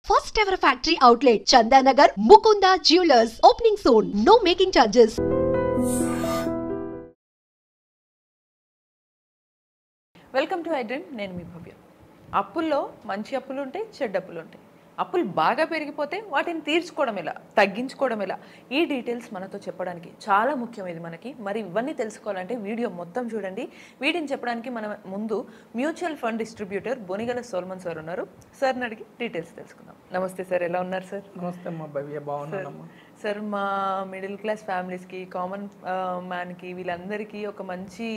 First ever factory outlet, Chandanagar, Mukunda Jewelers, opening soon. No making charges. Welcome to I dream. నేను మీ భవ్య. అప్పుల్లో మంచి అప్పులు ఉంటాయి, చెడ్డ అప్పులు ఉంటాయి. అప్పులు బాగా పెరిగిపోతే వాటిని తీర్చుకోవడం ఎలా, తగ్గించుకోవడం ఎలా, ఈ డీటెయిల్స్ మనతో చెప్పడానికి చాలా ముఖ్యమైనది మనకి. మరి ఇవన్నీ తెలుసుకోవాలంటే వీడియో మొత్తం చూడండి. వీటిని చెప్పడానికి మన ముందు mutual fund distributor Bonigala Solomon sir ఉన్నారు. సార్ని అడిగి డీటెయిల్స్ తెలుసుకుందాం. నమస్తే సార్, ఎలా ఉన్నారు సార్? నమస్తే అమ్మా భవ్య, బాగున్నానమ్మా. సార్, మా మిడిల్ క్లాస్ ఫ్యామిలీస్కి, కామన్ మ్యాన్కి, వీళ్ళందరికీ ఒక మంచి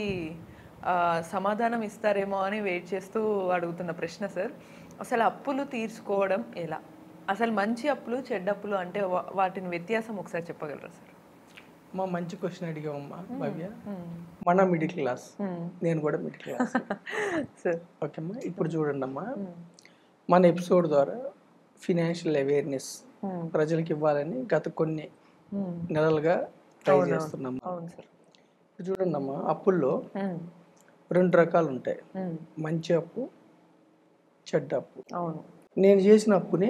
సమాధానం ఇస్తారేమో అని వెయిట్ చేస్తూ అడుగుతున్న ప్రశ్న సార్. అసలు అప్పులు తీర్చుకోవడం ఎలా, అసలు మంచి అప్పులు చెడ్డ అప్పులు అంటే వాటిని వ్యత్యాసం ఒకసారి చెప్పగలరా సార్? మా మంచి క్వశ్చన్ అడిగామమ్మా భవ్య. మన మిడిల్ క్లాస్, నేను కూడా మిడిల్ క్లాస్ సార్. ఓకే అమ్మా, ఇప్పుడు చూడండి అమ్మా, మన ఎపిసోడ్ ద్వారా ఫినాన్షియల్ అవేర్నెస్ ప్రజలకు ఇవ్వాలని గత కొన్ని నెలలుగా ట్రై చేస్తున్నాం. అవును సార్. ఇప్పుడు చూడండి అమ్మా, అప్పుల్లో రెండు రకాలు ఉంటాయి, మంచి అప్పు, చెడ్డ అప్పు. అవును. నేను చేసిన అప్పుని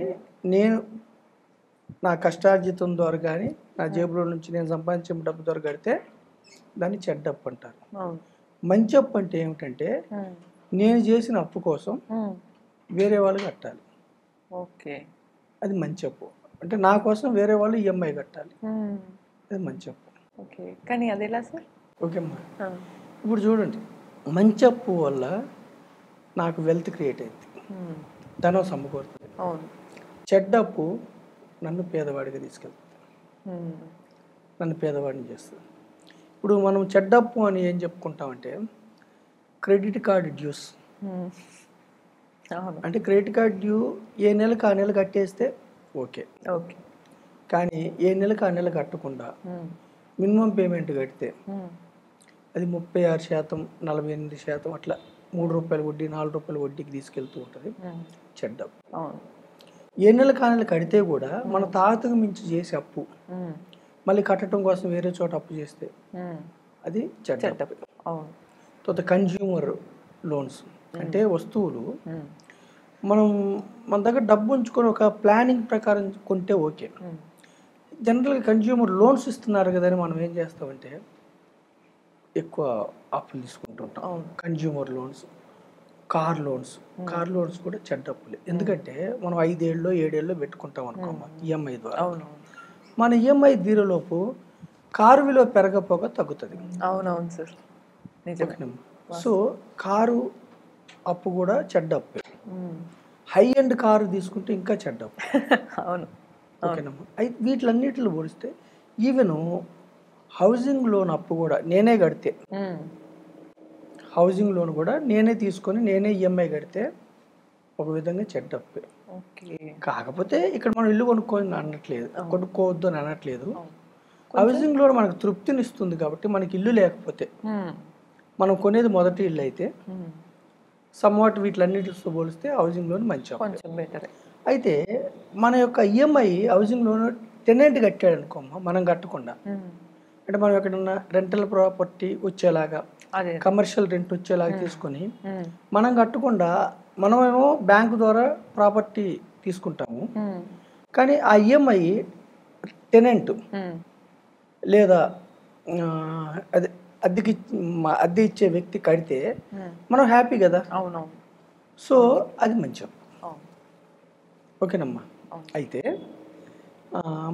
నేను నా కష్టార్జితం ద్వారా కానీ నా జేబులో నుంచి నేను సంపాదించిన డబ్బు ద్వారా కడితే దాన్ని చెడ్డ అప్పు అంటారు. మంచి అప్పు అంటే ఏమిటంటే నేను చేసిన అప్పు కోసం వేరే వాళ్ళు కట్టాలి. ఓకే, అది మంచి అప్పు. అంటే నా కోసం వేరే వాళ్ళు ఈఎంఐ కట్టాలి, అది మంచి అప్పు. ఓకే, కానీ అది ఎలా సార్? ఓకే అమ్మా, ఇప్పుడు చూడండి, మంచి అప్పు వల్ల నాకు వెల్త్ క్రియేట్ అయింది, ధనం సమకూరుతుంది. అవును. చెడ్డ అప్పు నన్ను పేదవాడిగా తీసుకెళ్తుంది, నన్ను పేదవాడిని చేస్తుంది. ఇప్పుడు మనం చెడ్డ అప్పు అని ఏం చెప్పుకుంటామంటే క్రెడిట్ కార్డ్ డ్యూస్. అంటే క్రెడిట్ కార్డ్ డ్యూ ఏ నెలకు ఆ నెల కట్టేస్తే ఓకే, ఓకే, కానీ ఏ నెలకు ఆ నెల కట్టకుండా మినిమం పేమెంట్ కడితే అది 36%, 48% అట్లా 3 రూపాయల వడ్డీ, 4 రూపాయల వడ్డీకి తీసుకెళ్తూ ఉంటుంది చెడ్డ అప్పు. ఏ నెల కానెల కడితే కూడా మన తాతకు మించి చేసే అప్పు మళ్ళీ కట్టడం కోసం వేరే చోట అప్పు చేస్తే అది చెడ్డ అప్పు. తర్వాత కన్జ్యూమర్ లోన్స్ అంటే వస్తువులు మనం మన దగ్గర డబ్బు ఉంచుకొని ఒక ప్లానింగ్ ప్రకారం కొంటే ఓకే. జనరల్గా కన్జ్యూమర్ లోన్స్ ఇస్తున్నారు కదా అని మనం ఏం చేస్తామంటే ఎక్కువ అప్పులు తీసుకుంటుంటాం. కన్జ్యూమర్ లోన్స్, కార్ లోన్స్ కూడా చెడ్డ అప్పులే. ఎందుకంటే మనం 5 ఏళ్ళు 7 ఏళ్ళు పెట్టుకుంటాం అనుకోమా ఈఎంఐ ద్వారా. మన ఈఎంఐ తీరేలోపు కారు విలువ పెరగపోగా తగ్గుతుంది. అవునవును సార్, సో కారు అప్పు కూడా చెడ్డ అప్పే. హై ఎండ్ కారు తీసుకుంటే ఇంకా చెడ్డ అప్పు. అవును. ఓకేనమ్మా, అయితే వీటిలన్నిటిలో పోలిస్తే ఈవెన్ హౌసింగ్ లోన్ అప్పు కూడా నేనే కడితే, హౌసింగ్ లోన్ కూడా నేనే తీసుకొని నేనే ఈఎంఐ కడితే ఒక విధంగా చెడ్డ అప్పే. కాకపోతే ఇక్కడ మనం ఇల్లు కొనుక్కోవద్దు అని అనట్లేదు. హౌసింగ్ లోన్ మనకు తృప్తిని ఇస్తుంది కాబట్టి మనకి ఇల్లు లేకపోతే మనం కొనేది మొదటి ఇల్లు అయితే సమ్వాట్ వీటిలన్నిటితో పోలిస్తే హౌసింగ్ లోన్ మంచి బెటర్. అయితే మన యొక్క ఈఎంఐ హౌసింగ్ లోన్ టెనెంట్ కట్టాడు అనుకోమ్మా, మనం కట్టకుండా, అంటే మనం ఎక్కడన్నా రెంటల్ ప్రాపర్టీ వచ్చేలాగా, కమర్షియల్ రెంట్ వచ్చేలాగా తీసుకొని మనం కట్టకుండా మనమేమో బ్యాంకు ద్వారా ప్రాపర్టీ తీసుకుంటాము, కానీ ఆ ఈఎంఐ టెనెంట్ లేదా అదే అద్దె ఇచ్చే వ్యక్తి కడితే మనం హ్యాపీ కదా. అవునవును. సో అది మంచి అప్పు. ఓకేనమ్మా, అయితే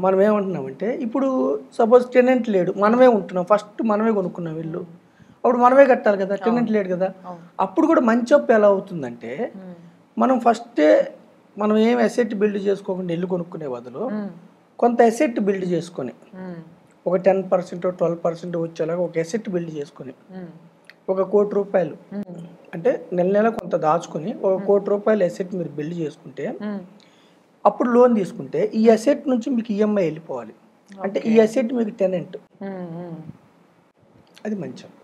మనం ఏమంటున్నామంటే ఇప్పుడు సపోజ్ టెనెంట్ లేడు, మనమే ఉంటున్నాం, ఫస్ట్ మనమే కొనుక్కున్నాం ఇల్లు, అప్పుడు మనమే కట్టాలి కదా, టెనెంట్ లేడు కదా. అప్పుడు కూడా మంచి అప్పు ఎలా అవుతుందంటే మనం ఫస్టే మనం ఏం అసెట్ బిల్డ్ చేసుకోకుండా ఇల్లు కొనుక్కునే బదులు కొంత అసెట్ బిల్డ్ చేసుకొని ఒక 10% 12% వచ్చేలాగా ఒక అసెట్ బిల్డ్ చేసుకొని ఒక ₹1 కోటి అంటే నెల నెల కొంత దాచుకొని ఒక ₹1 కోటి అసెట్ మీరు బిల్డ్ చేసుకుంటే అప్పుడు లోన్ తీసుకుంటే ఈ అసెట్ నుంచి మీకు ఈఎంఐ వెళ్ళిపోవాలి. అంటే ఈ అసెట్ మీకు టెనెంట్, అది మంచి అప్పు.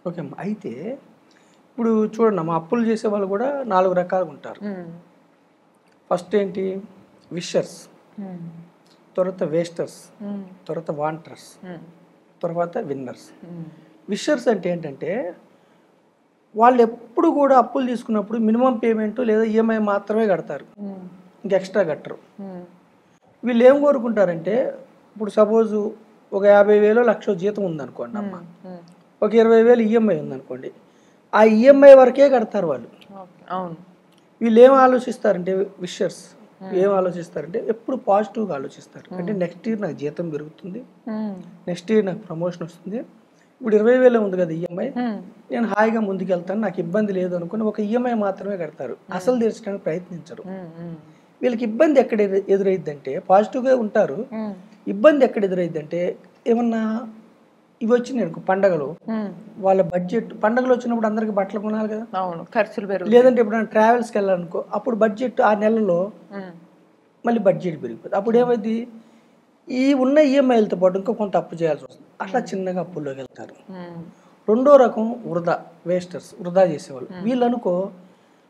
ఓకే అమ్మా, అయితే ఇప్పుడు చూడండి అమ్మా, అప్పులు చేసే వాళ్ళు కూడా 4 రకాలుగా ఉంటారు. ఫస్ట్ ఏంటి, విషర్స్, తర్వాత వేస్టర్స్, తర్వాత వాంటర్స్, తర్వాత విన్నర్స్. విషర్స్ అంటే ఏంటంటే వాళ్ళు ఎప్పుడు కూడా అప్పులు తీసుకున్నప్పుడు మినిమం పేమెంట్ లేదా ఈఎంఐ మాత్రమే కడతారు. ఇంక ఎక్స్ట్రా కట్టరు. వీళ్ళు ఏం కోరుకుంటారంటే ఇప్పుడు సపోజు ఒక 50,000 1,00,000 జీతం ఉందనుకోండి అమ్మ, ఒక 20,000 ఈఎంఐ ఉందనుకోండి, ఆ ఈఎంఐ వరకే కడతారు వాళ్ళు. అవును. వీళ్ళు ఏం ఆలోచిస్తారంటే విషర్స్ ఏం ఆలోచిస్తారంటే ఎప్పుడు పాజిటివ్గా ఆలోచిస్తారు. అంటే నెక్స్ట్ ఇయర్ నాకు జీతం పెరుగుతుంది, నెక్స్ట్ ఇయర్ నాకు ప్రమోషన్ వస్తుంది, ఇప్పుడు 20,000 ఉంది కదా ఈఎంఐ, నేను హాయిగా ముందుకు వెళ్తాను, నాకు ఇబ్బంది లేదు అనుకుని ఒక ఈఎంఐ మాత్రమే కడతారు, అసలు తీర్చడానికి ప్రయత్నించరు. వీళ్ళకి ఇబ్బంది ఎక్కడ ఎదురైద్దంటే పాజిటివ్గా ఉంటారు, ఇబ్బంది ఎక్కడ ఎదురైద్దంటే ఏమన్నా ఇవి వచ్చినాయి అనుకో పండగలు, వాళ్ళ బడ్జెట్ పండగలు వచ్చినప్పుడు అందరికి బట్టలు కొనాలి కదా, అవును, ఖర్చులు పెరుగు. లేదంటే ఎప్పుడైనా ట్రావెల్స్కి వెళ్ళాలనుకో అప్పుడు బడ్జెట్ ఆ నెలలో మళ్ళీ బడ్జెట్ పెరిగిపోతుంది. అప్పుడు ఏమైంది, ఈ ఉన్న ఈఎంఐలతో పాటు ఇంకా కొంత అప్పు చేయాల్సి వస్తుంది, అట్లా చిన్నగా అప్పుల్లోకి వెళ్తారు. రెండో రకం వృధా వేస్టర్స్, వృధా చేసేవాళ్ళు. వీళ్ళు అనుకో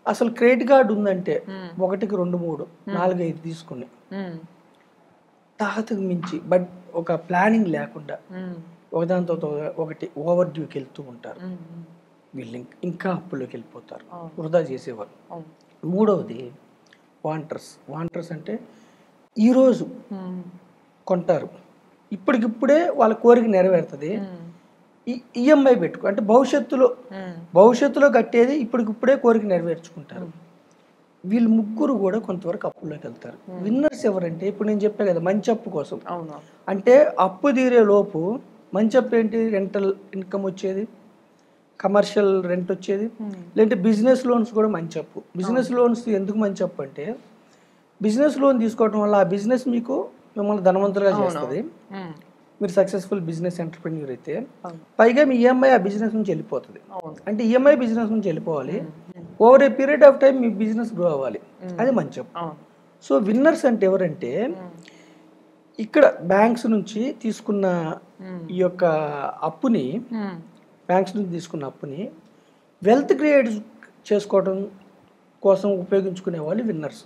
అసలు క్రెడిట్ కార్డు ఉందంటే 1, 2, 3, 4, 5 తీసుకుని తాహతకు మించి బట్ ఒక ప్లానింగ్ లేకుండా ఒకదానితో ఒకటి ఓవర్ డ్యూకి వెళ్తూ ఉంటారు. వీళ్ళు ఇంకా అప్పుల్లోకి వెళ్ళిపోతారు, వృధా చేసేవాళ్ళు. మూడవది వాంటర్స్ అంటే ఈరోజు కొంటారు, ఇప్పటికిప్పుడే వాళ్ళ కోరిక నెరవేరుతుంది, ఈఎంఐ పెట్టుకో అంటే భవిష్యత్తులో కట్టేది ఇప్పటికిప్పుడే కోరిక నెరవేర్చుకుంటారు. వీళ్ళు ముగ్గురు కూడా కొంతవరకు అప్పుల్లోకి వెళ్తారు. విన్నర్స్ ఎవరంటే ఇప్పుడు నేను చెప్పా కదా మంచి అప్పు కోసం, అంటే అప్పు తీరే లోపు మంచి అప్పు ఏంటి, రెంటల్ ఇన్కమ్ వచ్చేది, కమర్షియల్ రెంట్ వచ్చేది, లేదంటే బిజినెస్ లోన్స్ కూడా మంచి అప్పు. బిజినెస్ లోన్స్ ఎందుకు మంచి అప్పు అంటే బిజినెస్ లోన్ తీసుకోవడం వల్ల ఆ బిజినెస్ మిమ్మల్ని ధనవంతులుగా చేస్తుంది. మీరు సక్సెస్ఫుల్ బిజినెస్ ఎంటర్ప్రెన్యూర్ అయితే పైగా మీ ఈఎంఐ ఆ బిజినెస్ నుంచి వెళ్ళిపోతుంది. అంటే ఈఎంఐ బిజినెస్ నుంచి వెళ్ళిపోవాలి, over a period of time me business grow అవ్వాలి, అది మంచి అప్పు. సో విన్నర్స్ అంటే ఎవరంటే ఇక్కడ బ్యాంక్స్ నుంచి తీసుకున్న ఈ యొక్క అప్పుని వెల్త్ క్రియేట్ చేసుకోవడం కోసం ఉపయోగించుకునే వాళ్ళు విన్నర్స్.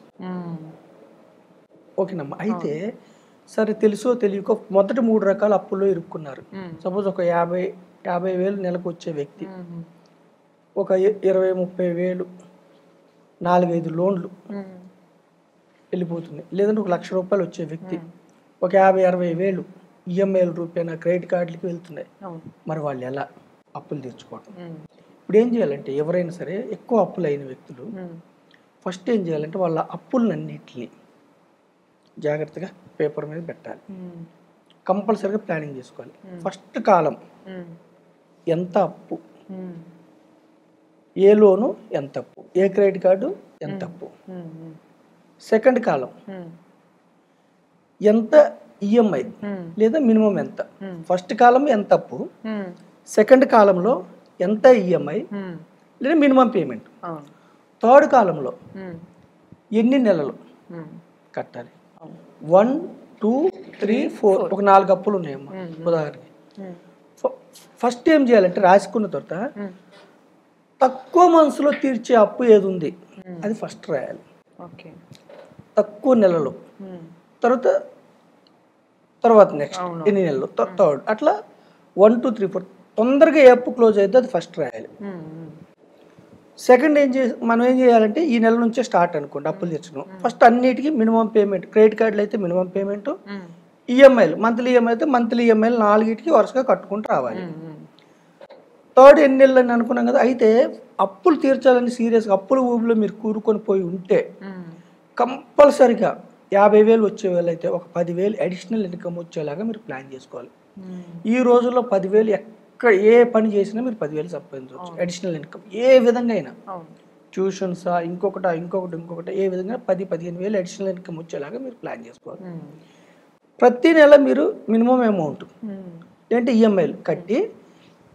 ఓకేనమ్మా. అయితే సరే తెలుసో తెలియకో మొదటి 3 రకాల అప్పుల్లో ఇరుక్కున్నారు. సపోజ్ ఒక 50,000 నెలకు వచ్చే వ్యక్తి ఒక 20-30,000 4-5 లోన్లు వెళ్ళిపోతుంది, లేదంటే 1,00,000 రూపాయలు వచ్చే వ్యక్తి ఒక 50-60,000 ఈఎంఐల రూపాయన క్రెడిట్ కార్డులకి వెళ్తున్నాయి. మరి వాళ్ళు ఎలా అప్పులు తెచ్చుకోవటం? ఇప్పుడు ఏం చేయాలంటే ఎవరైనా సరే ఎక్కువ అప్పులు అయిన వ్యక్తులు ఫస్ట్ ఏం చేయాలంటే వాళ్ళ అప్పులన్నిటిని జాగ్రత్తగా పేపర్ మీద పెట్టాలి, కంపల్సరీగా ప్లానింగ్ చేసుకోవాలి. ఫస్ట్ కాలం ఎంత అప్పు, ఏ లోను ఎంత అప్పు, ఏ క్రెడిట్ కార్డు ఎంత అప్పు. సెకండ్ కాలం ఎంత ఈఎంఐ లేదా మినిమం ఎంత. ఫస్ట్ కాలం ఎంత అప్పు, సెకండ్ కాలంలో ఎంత ఈఎంఐ లేదా మినిమం పేమెంట్, థర్డ్ కాలంలో ఎన్ని నెలలు కట్టాలి. 1, 2, 3, 4 ఒక 4 అప్పులు ఉన్నాయమ్మా ఉదాహరణకి. ఫస్ట్ ఏం చేయాలంటే రాసుకున్న తర్వాత తక్కువ మనసులో తీర్చే అప్పు ఏది ఉంది అది ఫస్ట్ రాయాలి, తక్కువ నెలలో. తర్వాత నెక్స్ట్ ఎన్ని నెలలు, థర్డ్, అట్లా 1, 2, 3, 4 తొందరగా ఏ అప్పు క్లోజ్ అయితే అది ఫస్ట్ రాయాలి. సెకండ్ మనం ఏం చేయాలంటే ఈ నెల నుంచే స్టార్ట్ అనుకోండి అప్పులు తెచ్చుకోవడం. ఫస్ట్ అన్నిటికీ మినిమం పేమెంట్, క్రెడిట్ కార్డులు అయితే మినిమం పేమెంట్, ఈఎంఐలు మంత్లీ ఈఎంఐ అయితే మంత్లీ ఈఎంఐలు 4టికి వరుసగా కట్టుకుంటూ రావాలి. థర్డ్ ఎన్ని నెలలు అని అనుకున్నాం కదా. అయితే అప్పులు తీర్చాలని సీరియస్గా అప్పుల ఊబిలో మీరు కూరుకొని పోయి ఉంటే కంపల్సరిగా 50,000 వచ్చేవాళ్ళు అయితే ఒక 10,000 అడిషనల్ ఇన్కమ్ వచ్చేలాగా మీరు ప్లాన్ చేసుకోవాలి. ఈ రోజుల్లో 10,000 ఎక్కడ ఏ పని చేసినా మీరు 10,000 సంపాదించవచ్చు అడిషనల్ ఇన్కమ్. ఏ విధంగా అయినా ట్యూషన్సా ఇంకొకటి ఏ విధంగా 10-15,000 అడిషనల్ ఇన్కమ్ వచ్చేలాగా మీరు ప్లాన్ చేసుకోవాలి. ప్రతి నెల మీరు మినిమం అమౌంట్ ఏంటంటే ఈఎంఐలు కట్టి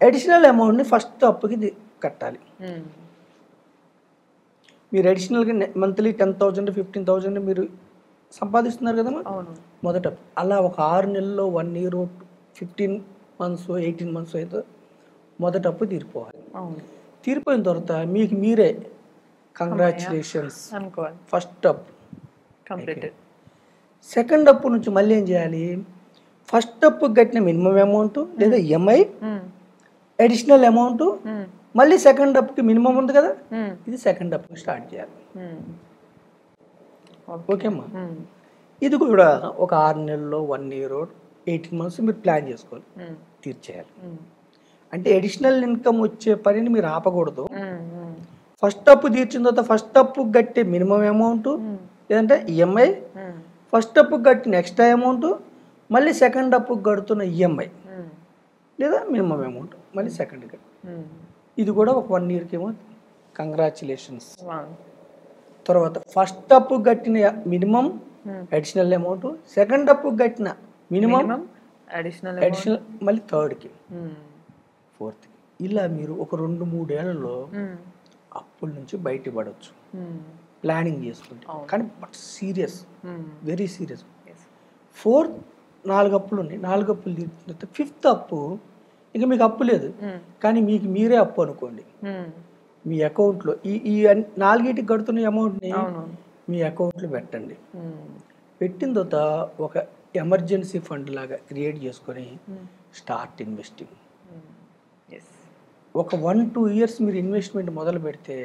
అడిషనల్ అమౌంట్ని ఫస్ట్ అప్పుకి కట్టాలి. మీరు అడిషనల్గా మంత్లీ 10,000 15,000 మీరు సంపాదిస్తున్నారు కదమ్మా మొదట. అలా ఒక 6 నెలల్లో 1 year 15 months 18 months అయితే మొదట అప్పు తీరిపోవాలి. తీరిపోయిన తర్వాత మీకు మీరే congratulations first up completed. Second అప్పు నుంచి మళ్ళీ ఏం చేయాలి, ఫస్ట్ అప్పు కట్టిన మినిమం అమౌంట్ లేదా ఈఎంఐ అడిషనల్ అమౌంట్ మళ్ళీ సెకండ్ అప్కి మినిమం ఉంది కదా, ఇది సెకండ్ అప్కి స్టార్ట్ చేయాలి. ఓకేమ్మా. ఇది కూడా ఒక 6 నెలల్లో 1 year 18 months మీరు ప్లాన్ చేసుకోవాలి, తీర్చేయాలి. అంటే అడిషనల్ ఇన్కమ్ వచ్చే పనిని మీరు ఆపకూడదు. ఫస్ట్ అప్పు తీర్చిన తర్వాత ఫస్ట్ అప్పు కట్టే మినిమం అమౌంట్, లేదంటే ఈఎంఐ, ఫస్ట్ అప్పు కట్టిన ఎక్స్ట్రా అమౌంట్, మళ్ళీ సెకండ్ అప్పు కడుతున్న ఈఎంఐ లేదా మినిమం అమౌంట్ మళ్ళీ సెకండ్ కట్. ఇది కూడా ఒక 1 year ఏమో కంగ్రాచులేషన్స్. తర్వాత ఫస్ట్ అప్పు కట్టిన మినిమం అడిషనల్ అమౌంట్, సెకండ్ అప్పు కట్టిన మినిమం అడిషనల్ మళ్ళీ థర్డ్కి, ఫోర్త్కి. ఇలా మీరు ఒక 2-3 ఏళ్లలో అప్పుల నుంచి బయటపడవచ్చు ప్లానింగ్ చేసుకుంటే. కానీ బట్ సీరియస్, వెరీ సీరియస్. 4 అప్పులు ఉన్నాయి, 4 అప్పులు తీర్చిన తర్వాత 5th అప్పు ఇంకా మీకు అప్పు లేదు, కానీ మీకు మీరే అప్పు అనుకోండి. మీ అకౌంట్లో ఈ 4 కడుతున్న అమౌంట్ని మీ అకౌంట్లో పెట్టండి. పెట్టిన తర్వాత ఒక ఎమర్జెన్సీ ఫండ్ లాగా క్రియేట్ చేసుకొని స్టార్ట్ ఇన్వెస్టింగ్. ఒక 1-2 years మీరు ఇన్వెస్ట్మెంట్ మొదలు పెడితే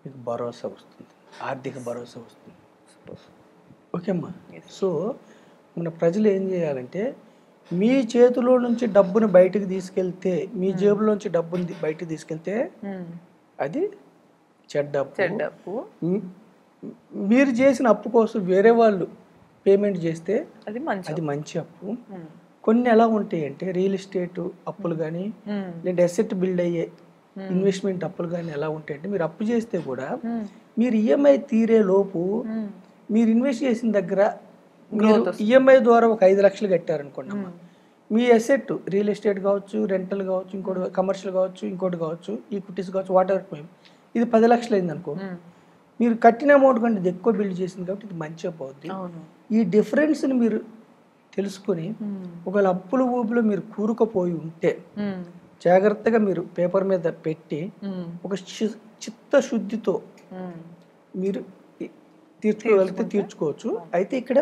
మీకు భరోసా వస్తుంది, ఆర్థిక భరోసా వస్తుంది. ఓకేమ్మా. సో మన ప్రజలు ఏం చేయాలంటే, మీ చేతిలో నుంచి డబ్బుని బయటకు తీసుకెళ్తే, మీ జేబులోంచి డబ్బుని బయటకు తీసుకెళ్తే అది చెడ్డ అప్పు. మీరు చేసిన అప్పు కోసం వేరే వాళ్ళు పేమెంట్ చేస్తే అది మంచి అప్పు. కొన్ని ఎలా ఉంటాయి అంటే రియల్ ఎస్టేట్ అప్పులు కానీ, లేదా అసెట్ బిల్డ్ అయ్యే ఇన్వెస్ట్మెంట్ అప్పులు కానీ ఎలా ఉంటాయి అంటే, మీరు అప్పు చేస్తే కూడా మీరు ఈఎంఐ తీరే లోపు మీరు ఇన్వెస్ట్ చేసిన దగ్గర ఈఎంఐ ద్వారా ఒక 5 లక్షలు కట్టారనుకోండి, మీ అసెట్ రియల్ ఎస్టేట్ కావచ్చు, రెంటల్ కావచ్చు, ఇంకోటి కమర్షియల్ కావచ్చు, ఇంకోటి కావచ్చు, ఈక్విటీస్ కావచ్చు, వాటర్ ఇది 10 లక్షలు అయింది అనుకో, మీరు కట్టిన అమౌంట్ కంటే ఇది ఎక్కువ బిల్డ్ చేసింది కాబట్టి ఇది మంచి అప్పు అవుద్ది. ఈ డిఫరెన్స్ని మీరు తెలుసుకొని ఒకవేళ అప్పుల ఊపిలో మీరు కూరుకుపోయి ఉంటే జాగ్రత్తగా మీరు పేపర్ మీద పెట్టి ఒక చిత్తశుద్ధితో మీరు తీర్చుకోగలిగితే తీర్చుకోవచ్చు. అయితే ఇక్కడ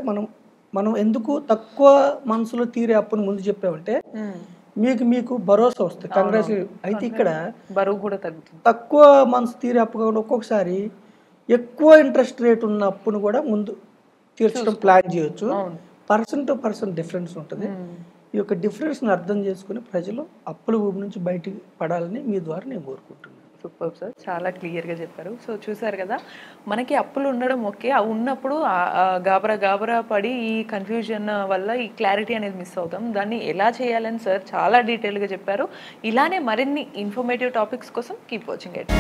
మనం ఎందుకు తక్కువ మనసులో తీరే అప్పును ముందు చెప్పామంటే మీకు భరోసా వస్తుంది, కంగ్రాచులేషన్. అయితే ఇక్కడ బరువు కూడా తగ్గుతుంది. తక్కువ మనసు తీరే అప్పు కాకుండా ఒక్కొక్కసారి ఎక్కువ ఇంట్రెస్ట్ రేట్ ఉన్న అప్పును కూడా ముందు తీర్చడం ప్లాన్ చేయొచ్చు. పర్సన్ టు పర్సన్ డిఫరెన్స్ ఉంటుంది. ఈ యొక్క డిఫరెన్స్ని అర్థం చేసుకుని ప్రజలు అప్పుల ఊబి నుంచి బయటికి పడాలని మీ ద్వారా నేను కోరుకుంటున్నాను. సూపర్ సార్, చాలా క్లియర్గా చెప్పారు. సో చూసారు కదా, మనకి అప్పులు ఉండడం ఓకే, ఉన్నప్పుడు గాబరా పడి ఈ కన్ఫ్యూజన్ వల్ల ఈ క్లారిటీ అనేది మిస్ అవుతాం. దాన్ని ఎలా చేయాలని సార్ చాలా డీటెయిల్గా చెప్పారు. ఇలానే మరిన్ని ఇన్ఫర్మేటివ్ టాపిక్స్ కోసం కీప్ వాచింగ్ ఇట్.